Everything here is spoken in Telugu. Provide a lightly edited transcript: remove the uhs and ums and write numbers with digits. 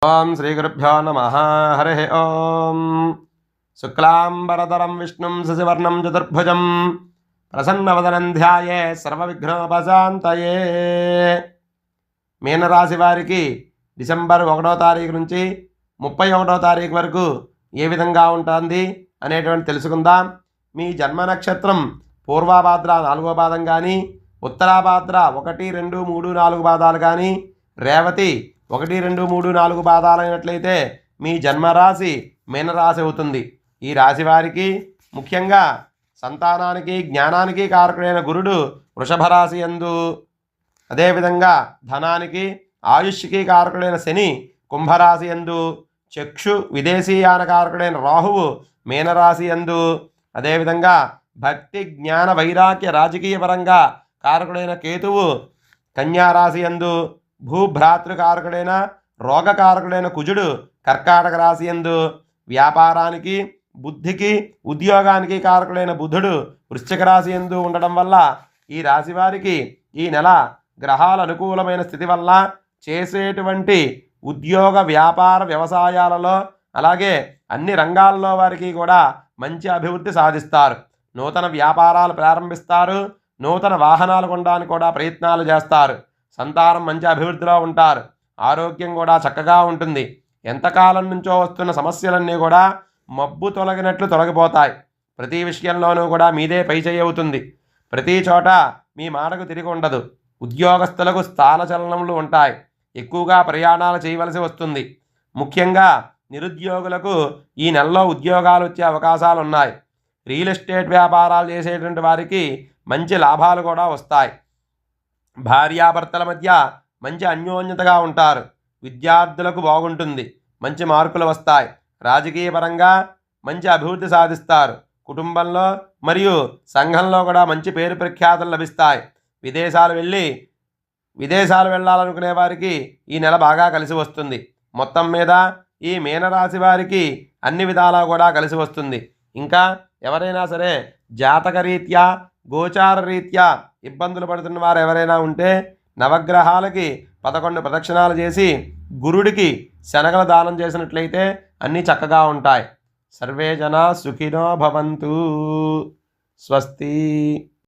ఓం శ్రీ గురుభ్యో నమః. హరి ఓం. శుక్లాంబరధరం విష్ణుం శశివర్ణం చతుర్భుజం ప్రసన్నవదనం ధ్యాయే సర్వవిఘ్నోపశాంతయే. మీనరాశి వారికి డిసెంబర్ 1వ తారీఖు నుంచి 31వ తారీఖు వరకు ఏ విధంగా ఉంటుంది అనేటువంటి తెలుసుకుందాం. మీ జన్మ నక్షత్రం పూర్వాభాద్ర 4వ పాదం కానీ, ఉత్తరాభాద్ర 1, 2, 3, 4 పాదాలు కానీ, రేవతి 1, 2, 3, 4 పాదాలు అయినట్లయితే మీ జన్మరాశి మీనరాశి అవుతుంది. ఈ రాశి వారికి ముఖ్యంగా సంతానానికి జ్ఞానానికి కారకుడైన గురుడు వృషభ రాశి యందు, అదేవిధంగా ధనానికి ఆయుష్కి కారకుడైన శని కుంభరాశి యందు, చక్షు విదేశీయాన కారకుడైన రాహువు మీనరాశి యందు, అదేవిధంగా భక్తి జ్ఞాన వైరాగ్య రాజకీయ పరంగా కారకుడైన కేతువు కన్యారాశి యందు, భూభ్రాతృకారకుడైన రోగకారకుడైన కుజుడు కర్కాటక రాశి యందు, వ్యాపారానికి బుద్ధికి ఉద్యోగానికి కారకుడైన బుధుడు వృశ్చిక రాశి యందు ఉండడం వల్ల ఈ రాశి వారికి ఈ నెల గ్రహాల అనుకూలమైన స్థితి వల్ల చేసేటువంటి ఉద్యోగ వ్యాపార వ్యవసాయాలలో అలాగే అన్ని రంగాల్లో వారికి కూడా మంచి అభివృద్ధి సాధిస్తారు. నూతన వ్యాపారాలు ప్రారంభిస్తారు. నూతన వాహనాలు కొనడానికి కూడా ప్రయత్నాలు చేస్తారు. సంతానం మంచి అభివృద్ధిలో ఉంటారు. ఆరోగ్యం కూడా చక్కగా ఉంటుంది. ఎంతకాలం నుంచో వస్తున్న సమస్యలన్నీ కూడా మబ్బు తొలగినట్లు తొలగిపోతాయి. ప్రతి విషయంలోనూ కూడా మీదే పైచేయి అవుతుంది. ప్రతి చోట మీ మాటకు తిరిగి ఉండదు. ఉద్యోగస్తులకు స్థానచలనములు ఉంటాయి. ఎక్కువగా ప్రయాణాలు చేయవలసి వస్తుంది. ముఖ్యంగా నిరుద్యోగులకు ఈ నెలలో ఉద్యోగాలు వచ్చే అవకాశాలు ఉన్నాయి. రియల్ ఎస్టేట్ వ్యాపారాలు చేసేటువంటి వారికి మంచి లాభాలు కూడా వస్తాయి. భార్యాభర్తల మధ్య మంచి అన్యోన్యతగా ఉంటారు. విద్యార్థులకు బాగుంటుంది. మంచి మార్కులు వస్తాయి. రాజకీయ పరంగా మంచి అభివృద్ధి సాధిస్తారు. కుటుంబంలో మరియు సంఘంలో కూడా మంచి పేరు ప్రఖ్యాతులు లభిస్తాయి. విదేశాలు వెళ్ళాలనుకునే వారికి ఈ నెల బాగా కలిసి వస్తుంది. మొత్తం మీద ఈ మీనరాశి వారికి అన్ని విధాలా కూడా కలిసి వస్తుంది. ఇంకా ఎవరైనా సరే జాతక రీత్యా గోచార రీత్యా ఇబ్బందులు పడుతున్న వారు ఎవరైనా ఉంటే నవగ్రహాలకి 11 ప్రదక్షిణాలు చేసి గురుడికి శనగల దానం చేసినట్లయితే అన్నీ చక్కగా ఉంటాయి. సర్వే జనా సుఖినో భవంతు. స్వస్తి.